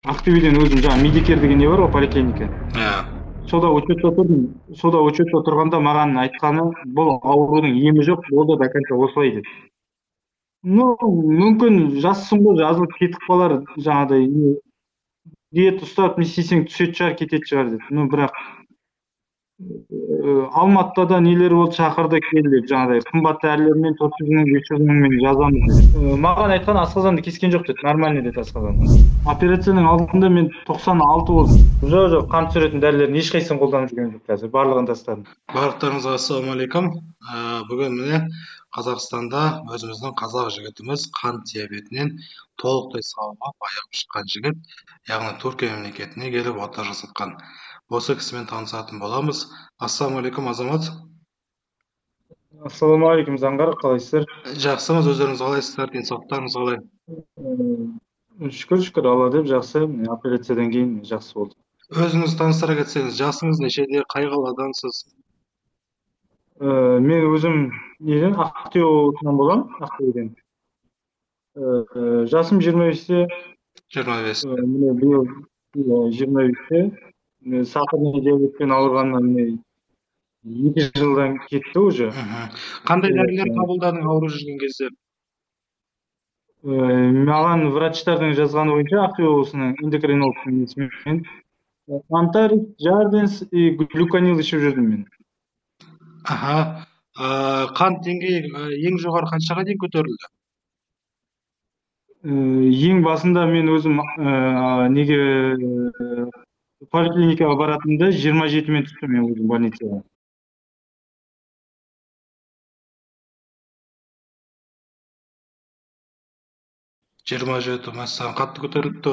Ақтөбеден өзім жаңағы медикер деген не бар ғой, поликлиника. Сода учетта тұрдым. Сода учетта тұрғанда маған айтқаны, бұл аурудың емі жоқ, болды до конца осылай деді. Ну, мүмкін жассың ғой, жазылып кетіп қалар, жаңағыдай диета ұстап не істесең түсетін шығар, кететін шығар деді. Ну, бірақ алматыда да нелер болды, шақырды кел деп, жаңағыдай қымбат дәрілермен 400 мың 500 мыңмен жазамыз деді. Маған айтқан асқазанды кескен жоқ деді, нормальный деді асқазан. Операцияның алдында мен 96 болдым. Жоқ, қан түсіретін дәрілердің ешқайсысын қолданып жүрген жоқ қазір, барлығын тастадым. Барлықтарыңызға ассалаумағалейкум. Бүгін міне Қазақстанда өзіміздің қазақ жігітіміз қант диабетінен толықтай сауығып айығып шыққан жігіт, яғни Түркия мемлекетіне келіп ота жасатқан. Осы кісімен танысатын боламыз. Ассалаумағалейкум, Азамат. Ассалаумағалейкум, Заңғар, қалайсыздар? Жақсымыз, өздеріңіз қалайсыздар, денсаулықтарыңыз қалай? Шүкір, Алла деп жақсы. Операциядан кейін жақсы болды. Өзіңіз таныстыра кетсеңіз, жасыңыз нешеде, қай қаладансыз? Мен өзім неден, Ақтөбе облысынан боламын, Ақтөбеден. Жасым 25-те. 25-те. Міне биыл 25-те. Сахарный диабетпен ауырғаннан 2 жылдан кетті уже. Қандай дәрілер қабылдадың ауырып жүрген кезде? Маған врачтардың жазғаны бойынша Ақтөбе облысының эндокринологтың несімен Антарис, Жарденс и глюконил ішіп жүрдім мен. Қант деңгейі ең жоғары қаншаға дейін көтерілді? Ең басында мен өзім неге поликлиникаға баратынымда 27-мен түстім мен өзім больницаға. 27, мәссаған қатты көтеріліпті.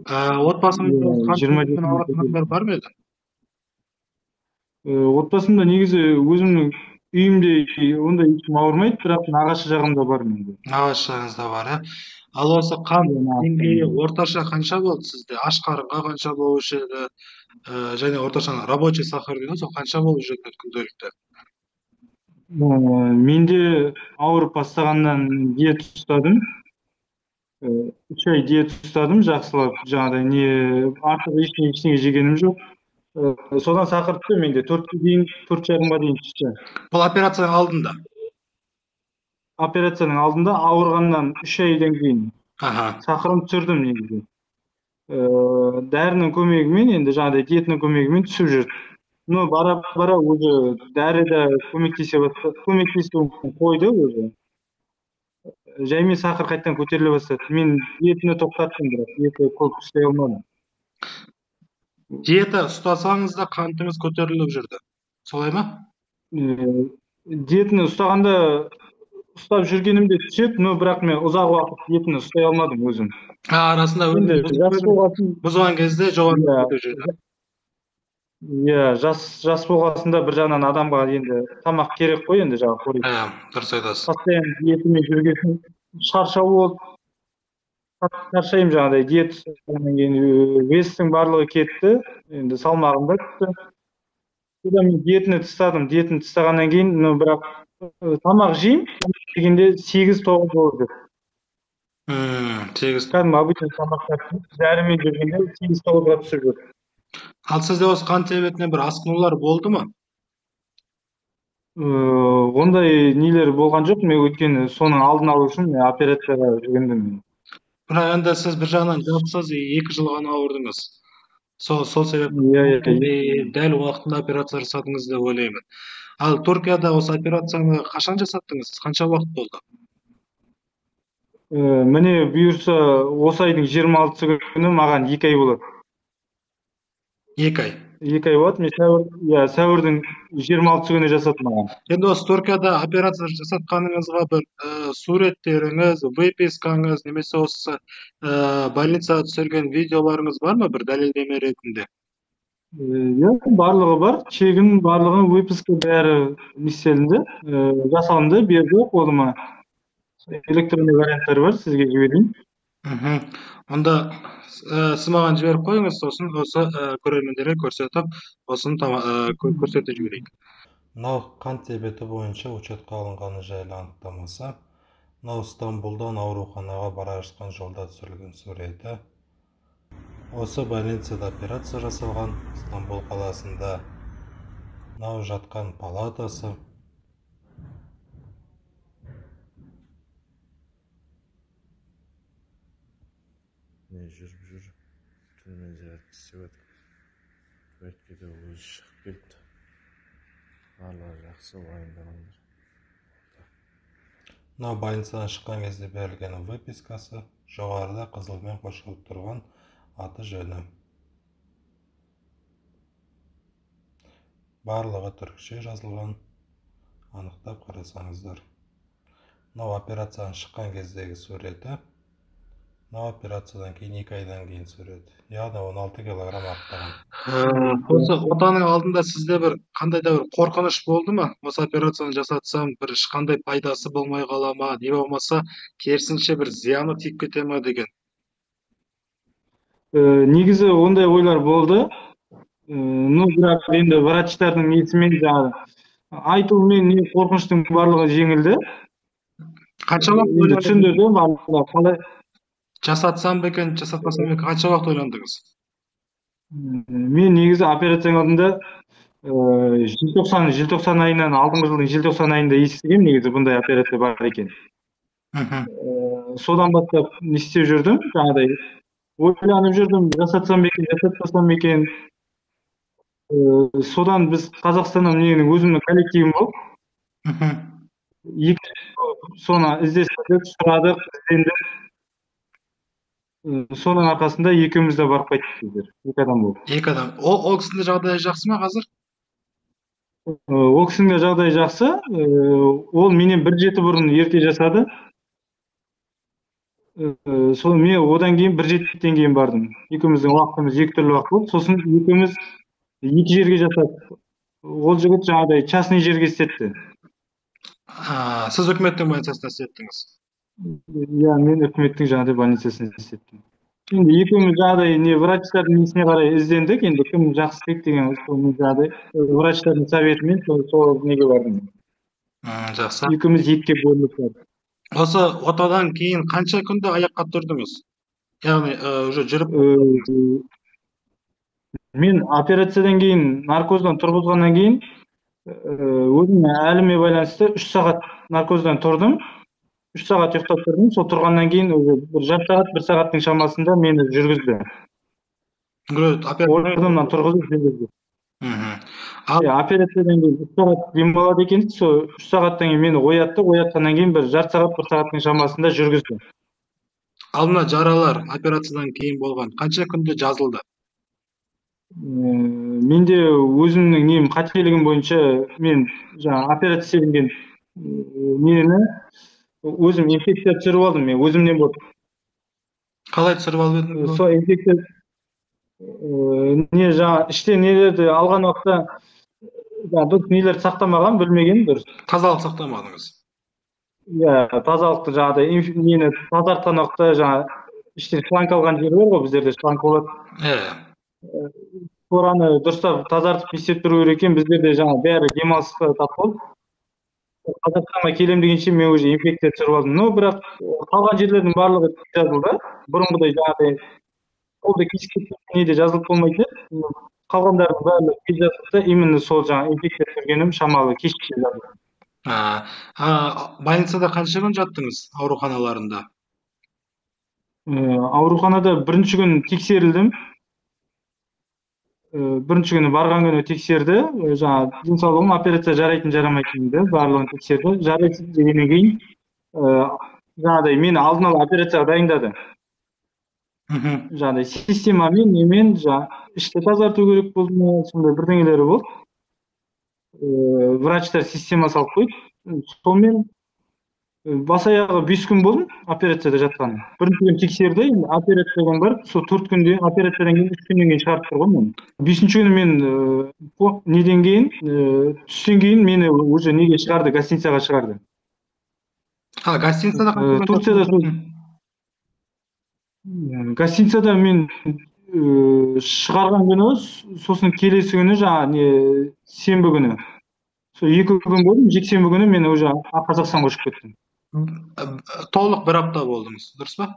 Отбасыңызда қант диабетімен ауыратын адамдар бар ма еді? Отбасымда негізі өзімнің үйімде ондай ешкім ауырмайды, бірақ нағашы жағымда бар менде. Нағашы жағыңызда бар, Ал осы қант деңгейі орташа қанша болды сізде? Аш қарынға қанша болушы еді? Және орташа рабочий сахар дейді, сол қанша болып жүреді күнделікті? Менде ауырып бастағаннан диета ұстадым. 3 ай диета ұстадым, жақсылап, жаңағыдай артық ештеңе жегенім жоқ. Содан сахар түсті менде 4,5-ға дейін түсті. Бұл операцияның алдында? Операцияның алдында ауырғаннан 3 айдан кейін сахарым түсірдім негізі. Дәрінің көмегімен, енді жаңағыдай диетаның көмегімен түсіп жүрді. Но бара уже дәрі де көмектесуін қойды уже. Жаймен сахар қайттан көтеріле бастады. Мен диетаны тоқтаттым, бірақ диета көп ұстай алмадым. Диета ұстасаңыз да қантыңыз көтеріліп жүрді. Солай ма? Диетаны ұстап жүргенімде түседі, но бірақ мен ұзақ уақыт диетаны ұстай алмадым өзім. Арасында бұзған кезде жоғары жүрді. Жас болғасында бір жағынан адамға енді тамақ керек қой, енді жаңағы қорек. Дұрыс айтасыз. Постоянно диетамен жүрген шаршау болды. Шаршаймын жаңағыдай диета ұстағаннан кейін вестің барлығы кетті, енді салмағым да түсті. Содан мен диетаны тастадым. Диетаны тастағаннан кейін, бірақ тамақ жеймін дегенде 8-9 болды. 8. Кәдімгі обычный тамақтар дәрімен жүргенде 8-9-ға түсіп жүр. Ал сізде осы қант диабетінен бір асқынулар болды ма? Ондай нелер болған жоқ. Мен өйткені соның алдын алу үшін операцияға жүргендім. Бірақ енді сіз бір жағынан жассыз, 2 жыл ғана ауырдыңыз. Сол себепті дәл уақытында операция жасадыңыз деп ойлаймын. Ал Түркияда осы операцияны қашан жасаттыңыз? Қанша уақыт болды? Міне бұйырса осы айдың 26-сы күні маған 2 ай болады. 2 ай? 2 ай болады. Мен сәуірдің 26-сы күні жасады маған. Енді осы Түркияда операция жасатқаныңызға бір суреттеріңіз, выпискаңыз, немесе осы больницаға түсірген видеоларыңыз бар ма, бір дәлелдеме ретінде? Барлығы бар. Чегім, барлығы, выписка бәрі нестелінді, жасалынды, берді қолыма. Электронный варианттары бар, сізге жіберейін. Онда сіз маған жіберіп қойыңыз, сосын осы көрермендерге көрсетіп, осын көрсетіп жіберейік. Мынау қант диабеті бойынша учетқа алынғаны жайлы анықтамасы. Мынау Стамбулдан ауруханаға бара жатқан жолда түсірілген суреті. Осы больницада операция жасалған Стамбул қаласында. Мынау жатқан палатасы. Не жүріп түрме зиярат істеп жатыр. Өйткені өзі шығып келді. Барлығы жақсы уайымдамаңдар. Мынау больницадан шыққан кезде берілген выпискасы, жоғарыда қызылмен қосылып тұрған аты жөні. Барлығы түркше жазылған, анықтап қарасаңыздар. Мынау операциядан шыққан кездегі суреті, мынау операциядан кейін 2 айдан кейін суреті. Яғни 16 килограмм артқан. Осы отаның алдында сізде бір қандай да бір қорқыныш болды ма? Осы операцияны жасатсам бір ешқандай пайдасы болмай қала ма? Не болмаса керісінше бір зияны тиіп кете ма деген. Негізі ондай ойлар болды. Ну, бірақ енді врачтардың несімен жаңағы айтуымен не қорқыныштың барлығы жеңілді. Қанша уақыт Енді түсіндірді барлығы қалай жасатсам ба екен, жасатпасам ба екен, қанша уақыт ойландыңыз? Мен негізі операцияның алдында желтоқсан айынан, алдыңғы жылдың желтоқсан айында естігем негізі бұндай операция бар екен. Содан бастап не істеп жүрдім, жаңағыдай ойланып жүрдім, жасатсам ба екен, жасатпасам ба екен. Содан біз Қазақстаннан менің өзімнің коллективім болып, соны іздестірдік, сұрадық, іздендік. Соның арқасында екеуміз де барып қайттық біздер, 2 адам болып. 2 адам. Ол кісінің жағдайы жақсы ма қазір? Ол кісінің жағдайы жақсы. Ол менен 1 жеті бұрын ерте жасады. Сол мен одан кейін 1 жетіден кейін бардым. Екеуміздің уақытымыз 2 түрлі уақыт болды. Сосын екеуміз 2 жерге жасадық. Ол жігіт жаңағыдай частный жерге істетті. Сіз үкіметтің больницасында істеттіңіз. Иә, мен үкіметтің жаңағыдай больницасында істеттім. Енді екеуміз жаңағыдай не врачтардың несіне қарай іздендік, енді кім жақсы істейді деген жаңағыдай врачтардың советімен сол неге бардым. Жақсы. Екеуміз 2-ге бөлініп бардық. Осы отадан кейін қанша күнде аяққа тұрдыңыз? Яғни уже жүріп мен операциядан кейін, наркоздан тұрғызғаннан кейін өзім әліме байланысты 3 сағат наркоздан тұрдым. 3 сағат ұйықтап тұрдым. Сол тұрғаннан кейін бір жарты сағат, 1 сағаттың шамасында мені жүргізді. Орнымнан тұрғызып жүргізді. Операциядан кейін 3 сағат демалады екен, сол 3 сағаттан кейін мені оятты, оятқаннан кейін бір жарты сағат, 1 сағаттың шамасында жүргізді. Ал мына жаралар операциядан кейін болған қанша күнде жазылды? Менде өзімнің нем қателігім бойынша мен жаңа операция істелінген нені өзім инфекция түсіріп алдым, мен өзімнен болды. Қалай түсіріп алып едіңіз? Сол инфекция не жаңа іште нелерді алған уақытта дұрыс нелерді сақтамаған, білмеген дұрыс. Тазалық сақтамадыңыз. Иә, тазалықты жаңағыдай нені тазартқан уақытта жаңа іштен шланг алған жері бар ғой, біздерде шланг болады. Ораны дұрыстап тазартып істеп тұру керек екен. Біздерде жаңа бәрі демалысқа тап болды. Қазақстанға келем дегенше мен уже инфекция түсіріп алдым. Но бірақ қалған жерлердің барлығы жазылды. Бұрынғыдай жаңағыдай қолды кесіп неде жазылып болмайды. Қалғандардың барлығы кеш жазылды. Именно сол жаңа инфекция түсіргенім шамалы кешке жазылды. Больницада қанша күн жаттыңыз ауруханаларында? Ауруханада бірінші күн тексерілдім. Бірінші күні барған күні тексерді. Жаңа денсаулығым операция жарайтын жарамайтынды барлығын тексерді. Жарайсыз дегеннен кейін жаңағыдай мені алдын ала операцияға дайындады. Жаңағыдай системамен немен ішті тазарту керек болды ма, сондай бірдеңелері болды. Врачтар система салып қойды. Сонымен бас аяғы 5 күн болдым операцияда жатқаным. Бірінші күн тексерді, операциядан барып, сол 4 күнде операциядан кейін 3 күннен кейін шығарып тұр ғой мен. 5-ші күні мен неден кейін, түстен кейін мені уже неге шығарды, гостиницаға шығарды. Гостиницада Турцияда гостиницада мен шығарған күні, сосын келесі күні жаңа сенбі күні. Сол 2 күн болдым, жексенбі күні мен уже Қазақстанға ұшып кеттім. Толық 1 апта болдыңыз, дұрыс па?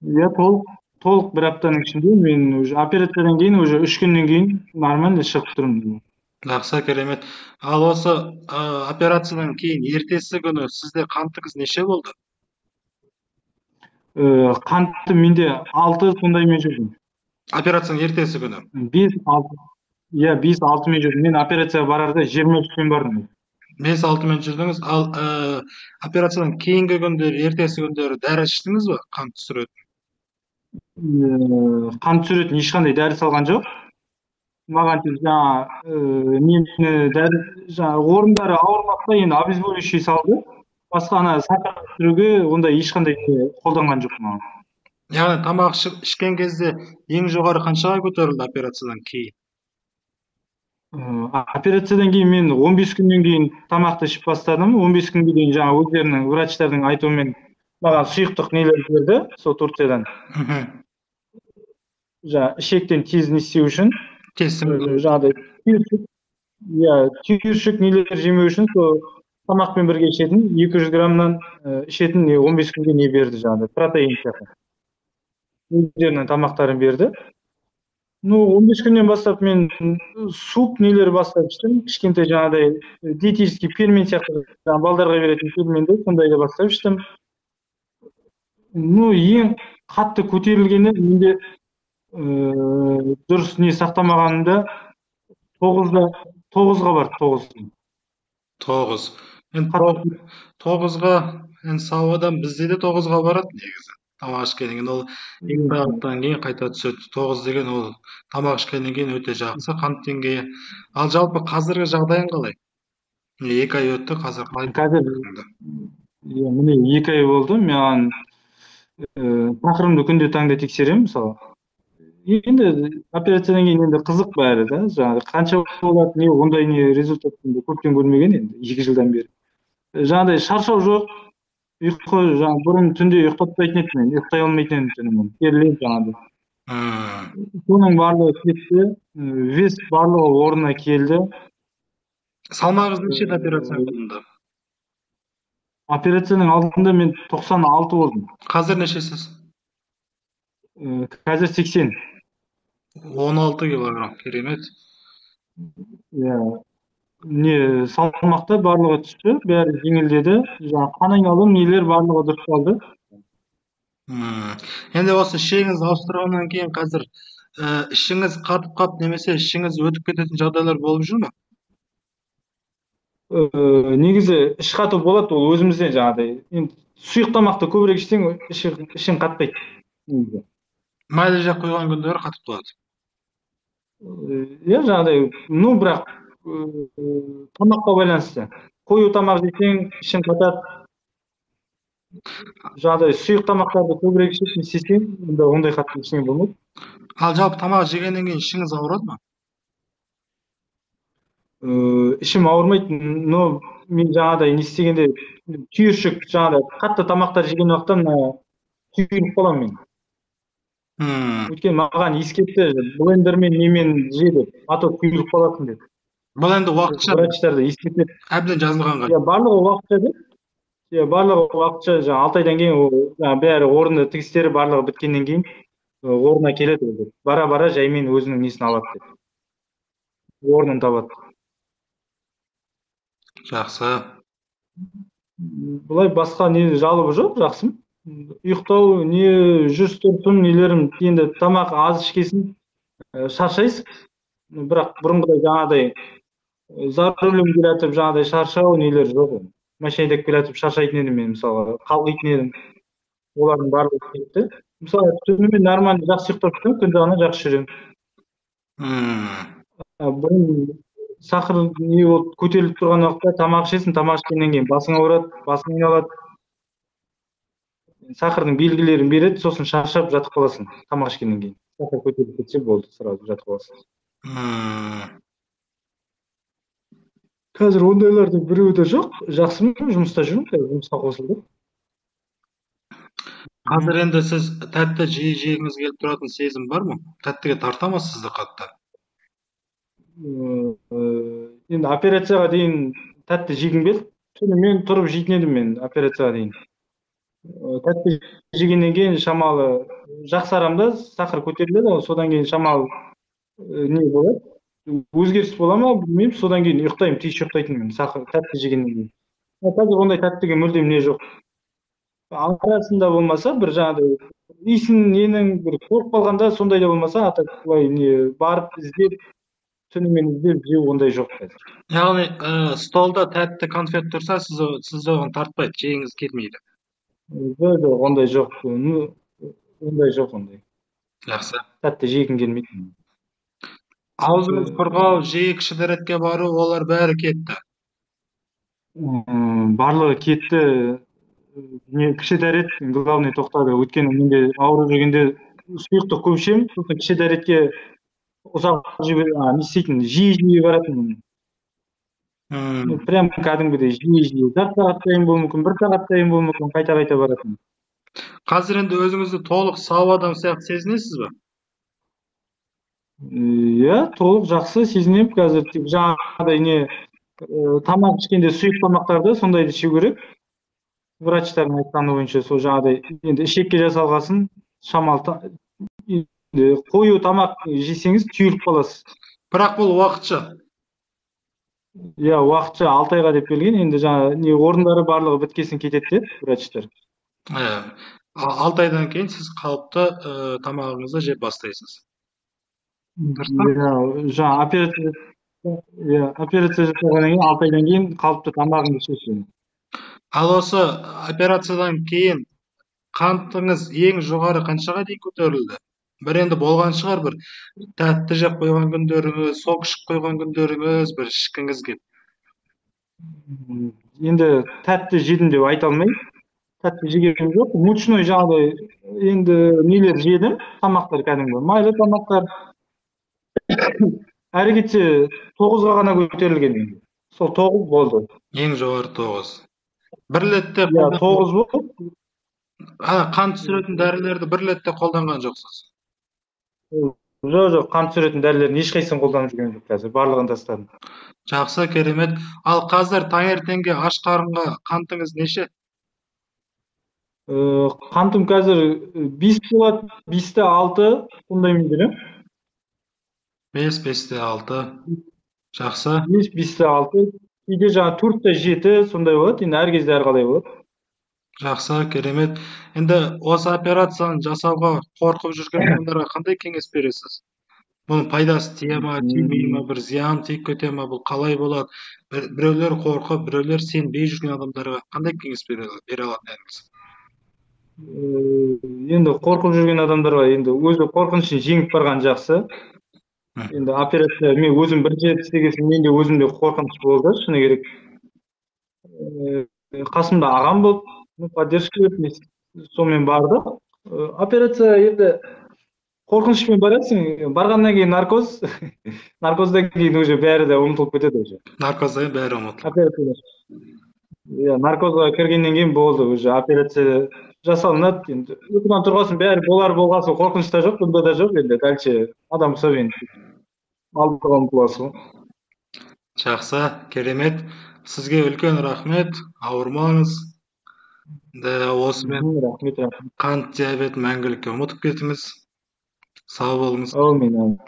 Иә, толық бір аптаның ішінде мен уже операциядан кейін уже 3 күннен кейін нормально шығып тұрмын. Жақсы, керемет. Ал осы операциядан кейін ертесі күні сізде қантыңыз неше болды? Қанты менде 6 сондаймен жүрдім. Операцияның ертесі күні? 5-6. Иә, 5-6-мен жүрдім. Мен операцияға барарда 23-пен бардым. 5-6-мен жүрдіңіз. Ал операциядан кейінгі күндері, ертесі күндері дәрі іштіңіз бе? Қан түсіретін. Қан түсіретін ешқандай дәрі салған жоқ. Маған орындары ауырмаса енді обезболивающий салды. Басқа ана сақтап түсіруге ондай ешқандай қолданған жоқ маған. Яғни тамақ ішкен кезде ең жоғары қаншаға көтерілді операциядан кейін? Операциядан кейін мен 15 күннен кейін тамақты ішіп бастадым. 15 күнге дейін өздерінің врачтардың айтуымен маған сұйықтық нелер берді, сол Турциядан. Ішектен тез не істеу үшін. Түйіршік нелер жемеу үшін сол тамақпен бірге ішетін 200 граммнан ішетін 15 күнге не берді протеин сияқты. Өздерінің тамақтарын берді. 15 күннен бастап мен суп нелер бастап іштім. Кішкентай диетический пельмен сияқты балдарға беретін пельменді сондайды бастап іштім. Ең қатты көтерілгені менде дұрыс не сақтамағанымда 9-ға барды. 9. 9-ға сау адам бізде де 9-ға барады негізі. Тамақ ішкеннен кейін ол 2 сағаттан кейін қайта түседі. 9 деген ол тамақ ішкеннен кейін өте жақсы қан деңгейі. Ал жалпы қазіргі жағдайың қалай? 2 ай өтті, қазір қалай? Міне 2 ай болды. Мен тақырымды күнде таңда тексеремін, мысалы. Енді операциядан кейін енді қызық бәрі да. Қанша болады, не ондай не результатты көптен көрмеген енді 2 жылдан бері. Шаршау жоқ. Ұйқы бұрын түнде ұйықтатпайтын еді мен, ұйықтай алмайтын едім түнімен. Теріледі Соның барлығы кетті, вес барлығы орнына келді. Салмағыңыз нешеді операция алдында? Операцияның алдында мен 96 болдым. Қазір нешесіз? Қазір 80. 16 килограмм, керемет. Салмақта барлығы түсті, бәрі жеңілдеді. Қан айналым нелер барлығы дұрысталды. Енді осы ішегіңіз ауыстырғаннан кейін қазір ішіңіз қатып қап, немесе ішіңіз өтіп кететін жағдайлар болып жүр ме? Негізі іш қату болады, ол өзімізден сұйық тамақты көбірек ішсең ішің қатпайды. Майлы жақ қойған күндері қатып қалады. Бірақ тамаққа байланысты. Қою тамақ жесең ішің қатады. Сұйық тамақтарды көбірек ішсең, ондай қатты ештеңе болмайды. Ал жалпы тамақ жегеннен кейін ішіңіз ауырады ма? Ішім ауырмайды, но мен не істегенде түйіршік қатты тамақтар жеген уақытта түйіліп қаламын мен. Өйткені маған ескертті, блендермен немен жеді, а то түйіліп қаласың деді. Бұл енді уақытша әбден жазылғанға. Барлығы уақытша деді. Барлығы уақытша 6 айдан кейін бәрі орынды тігістері барлығы біткеннен кейін орнына келеді. Бара-бара жаймен өзінің несін алады деді. Орнын табады. Жақсы. Бұлай басқа не жалобы жоқ, жақсым. Ұйықтау, не жүріс-тұрысым, нелерім, енді тамақ аз ішкесін шаршайсың. Бірақ бұрынғыдай за рулем келатып шаршау нелер жоқ. Машинада келатып шаршайтын едім мен, мысалы, қалғитын едім. Олардың барлығы кетті. Мысалы, түнімен нормально жақсы ұйықтап тұрсам, күнде ғана жақсы жүремін. Бұрын сахар көтеріліп тұрған уақытта тамақ ішесің, тамақ ішкеннен кейін басың ауырады, басың айналады. Сахардың белгілерін береді, сосын шаршап жатып қаласың тамақ ішкеннен кейін. Сахар көтеріліп кетсе болды, сразу жатып қаласың. Қазір ондайлардың біреуі де жоқ. Жақсымын, жұмыста жүрмін, жұмысқа қосылдым. Қазір енді сіз тәтті жиі жегіңіз келіп тұратын сезім бар ма? Тәттіге тарта ма сізді қатты? Енді операцияға дейін тәтті жегім келді. Мен тұрып жейтін едім мен операцияға дейін. тәтті жегеннен кейін шамалы жақсарам да, сахар көтеріледі ғой, содан кейін шамалы не болады, өзгеріс бола ма білмеймін, содан кейін ұйықтаймын, тез ұйықтайтынмын сахар тәтті жегеннен кейін. Қазір ондай тәттіге мүлдем не жоқ. Арасында болмаса бір жаңағыдай иісін ненің бір қорқып қалғанда сондай да болмаса, а так былай не барып іздеп түнімен іздеп жеу ондай жоқ қазір. Яғни столда тәтті конфет тұрса, сіз оған тартпайды, жегіңіз келмейді. Жоқ, ондай жоқ. Ондай жоқ ондай. Жақсы. Тәтті жегім келмейді. Аузыңыз құрғау, жиі кіші дәретке бару, олар бәрі кетті. Барлығы кетті. Кіші дәрет главный тоқтады. Өйткені менде ауырып жүргенде сұйықтық көп ішемін, сосын кіші дәретке ұзақ не істейтін, жиі баратын. Прям кәдімгідей жиі. Жарты сағаттайын болуы мүмкін, бір сағаттайын болуы мүмкін, қайта баратын. Қазір енді өзіңізді толық сау адам сияқты сезінесіз бе? Иә, толық жақсы сезінемін қазір. Тек жаңағыдай не тамақ ішкенде сұйық тамақтарды сондайды ішу керек. Врачтардың айтқаны бойынша сол жаңағыдай енді ішекке жасалғасын шамалы қою тамақ жесеңіз түйіліп қаласыз. Бірақ бұл уақытша. Иә, уақытша 6 айға деп берген. Енді жаңа не орындары барлығы біткесін кетеді деді врачтар. 6 айдан кейін сіз қалыпты тамағыңызды жеп бастайсыз. Жаңа операция жасалғаннан кейін 6 айдан кейін қалыпты тамағымды ішесің. Ал осы операциядан кейін қантыңыз ең жоғары қаншаға дейін көтерілді? Бір енді болған шығар, бір тәтті жеп қойған күндеріңіз, сок ішіп қойған күндеріңіз, бір ішкіңіз келіп. Енді тәтті жедім деп айта алмаймын. Тәтті жегенім жоқ. Мучной жаңағыдай енді нелер жедім, тамақтар кәдімгі, майлы тамақтар. Әрі кетсе 9-ға ғана көтерілген. Сол 9 болды. Ең жоғары 9. Бір ретте 9 болды. Қан түсіретін дәрілерді бір ретте қолданған жоқсыз? Жоқ, қан түсіретін дәрілердің ешқайсысын қолданып жүрген жоқ қазір, барлығын тастадым. Жақсы, керемет. Ал қазір таңертеңге аш қарынға қантыңыз неше? Қантым қазір 5 болады, 5-те 6, сондай мен берем. 5-те 6. Жақсы. 5-те 6. Кейде жаңа 4-те 7, сондай болады. Енді әр кезде әрқалай болады. Жақсы, керемет. Енді осы операцияны жасауға қорқып жүрген адамдарға қандай кеңес бересіз? Бұның пайдасы тие ма, тимей ма, бір зиян тиіп кете ма, бұл қалай болады? Біреулер қорқып, біреулер сенбей жүрген адамдарға қандай кеңес бере алатын едіңіз? Енді қорқып жүрген адамдарға енді өзі қорқынышын жеңіп барған жақсы. Енді операция мен өзім бірінші рет істеген соң менде өзімде қорқыныш болды, шыны керек. Қасымда ағам болды, поддержка беріп, сонымен барды. Операция енді қорқынышпен барасың, барғаннан кейін наркоз, наркоздан кейін уже бәрі де ұмытылып кетеді уже. Наркоздан кейін бәрі ұмытылып. Наркозға кіргеннен кейін болды, уже операция жасалынады. Енді ұйқыдан тұрғасын бәрі болғасын қорқыныш та жоқ, бұнда да жоқ, енді дальше адам құсап енді алдыға ұмтыласың. Жақсы, керемет. Сізге үлкен рахмет, ауырмаңыз. Осымен қант диабетін мәңгілікке ұмытып кетіңіз. Сау болыңыз. Әумин.